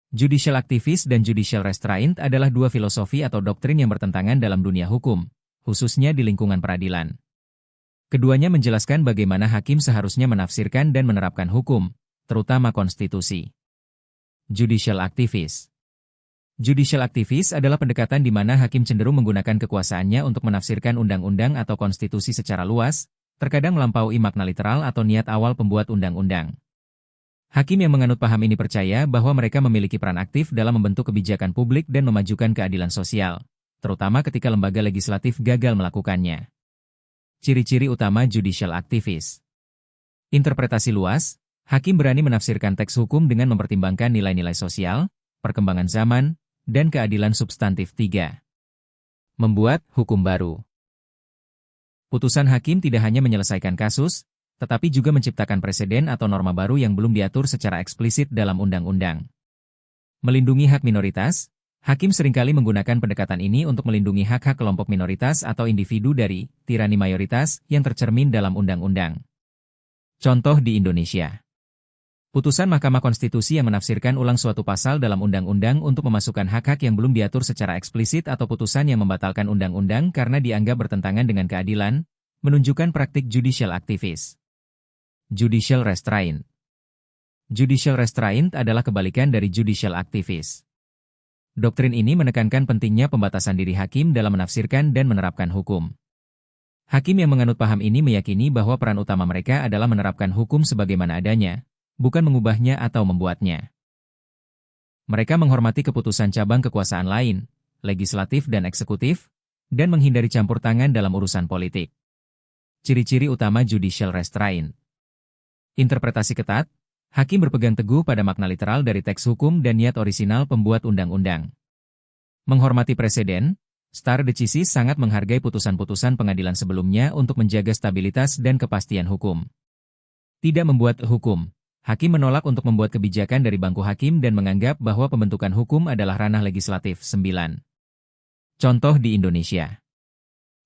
Judicial activist dan judicial restraint adalah dua filosofi atau doktrin yang bertentangan dalam dunia hukum, khususnya di lingkungan peradilan. Keduanya menjelaskan bagaimana hakim seharusnya menafsirkan dan menerapkan hukum, terutama konstitusi. Judicial activist. Judicial activist adalah pendekatan di mana hakim cenderung menggunakan kekuasaannya untuk menafsirkan undang-undang atau konstitusi secara luas, terkadang melampaui makna literal atau niat awal pembuat undang-undang. Hakim yang menganut paham ini percaya bahwa mereka memiliki peran aktif dalam membentuk kebijakan publik dan memajukan keadilan sosial, terutama ketika lembaga legislatif gagal melakukannya. Ciri-ciri utama judicial activist. Interpretasi luas, hakim berani menafsirkan teks hukum dengan mempertimbangkan nilai-nilai sosial, perkembangan zaman, dan keadilan substantif. 3. Membuat hukum baru. Putusan hakim tidak hanya menyelesaikan kasus, tetapi juga menciptakan preseden atau norma baru yang belum diatur secara eksplisit dalam undang-undang. Melindungi hak minoritas, hakim seringkali menggunakan pendekatan ini untuk melindungi hak-hak kelompok minoritas atau individu dari tirani mayoritas yang tercermin dalam undang-undang. Contoh di Indonesia. Putusan Mahkamah Konstitusi yang menafsirkan ulang suatu pasal dalam undang-undang untuk memasukkan hak-hak yang belum diatur secara eksplisit atau putusan yang membatalkan undang-undang karena dianggap bertentangan dengan keadilan, menunjukkan praktik judicial activist. Judicial restraint. Judicial restraint adalah kebalikan dari judicial activist. Doktrin ini menekankan pentingnya pembatasan diri hakim dalam menafsirkan dan menerapkan hukum. Hakim yang menganut paham ini meyakini bahwa peran utama mereka adalah menerapkan hukum sebagaimana adanya, bukan mengubahnya atau membuatnya. Mereka menghormati keputusan cabang kekuasaan lain, legislatif dan eksekutif, dan menghindari campur tangan dalam urusan politik. Ciri-ciri utama judicial restraint. Interpretasi ketat, hakim berpegang teguh pada makna literal dari teks hukum dan niat orisinal pembuat undang-undang. Menghormati preseden, stare decisis sangat menghargai putusan-putusan pengadilan sebelumnya untuk menjaga stabilitas dan kepastian hukum. Tidak membuat hukum, hakim menolak untuk membuat kebijakan dari bangku hakim dan menganggap bahwa pembentukan hukum adalah ranah legislatif. 9. Contoh di Indonesia.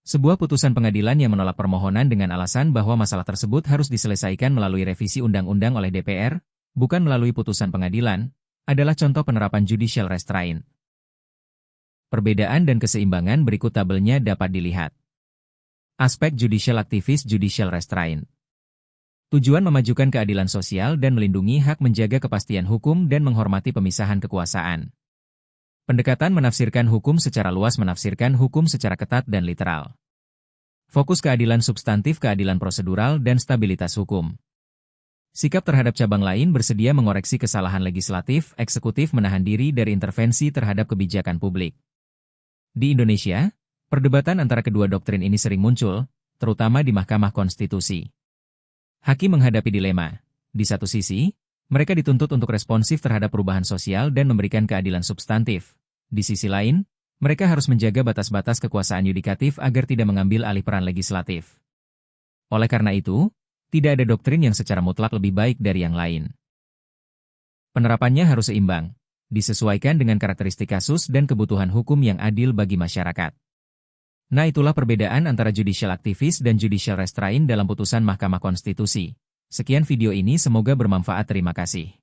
Sebuah putusan pengadilan yang menolak permohonan dengan alasan bahwa masalah tersebut harus diselesaikan melalui revisi undang-undang oleh DPR, bukan melalui putusan pengadilan, adalah contoh penerapan judicial restraint. Perbedaan dan keseimbangan berikut tabelnya dapat dilihat. Aspek judicial activist judicial restraint. Tujuan memajukan keadilan sosial dan melindungi hak menjaga kepastian hukum dan menghormati pemisahan kekuasaan. Pendekatan menafsirkan hukum secara luas menafsirkan hukum secara ketat dan literal. Fokus keadilan substantif, keadilan prosedural, dan stabilitas hukum. Sikap terhadap cabang lain bersedia mengoreksi kesalahan legislatif, eksekutif menahan diri dari intervensi terhadap kebijakan publik. Di Indonesia, perdebatan antara kedua doktrin ini sering muncul, terutama di Mahkamah Konstitusi. Hakim menghadapi dilema. Di satu sisi, mereka dituntut untuk responsif terhadap perubahan sosial dan memberikan keadilan substantif. Di sisi lain, mereka harus menjaga batas-batas kekuasaan yudikatif agar tidak mengambil alih peran legislatif. Oleh karena itu, tidak ada doktrin yang secara mutlak lebih baik dari yang lain. Penerapannya harus seimbang, disesuaikan dengan karakteristik kasus dan kebutuhan hukum yang adil bagi masyarakat. Nah, itulah perbedaan antara judicial activist dan judicial restraint dalam putusan Mahkamah Konstitusi. Sekian video ini, semoga bermanfaat. Terima kasih.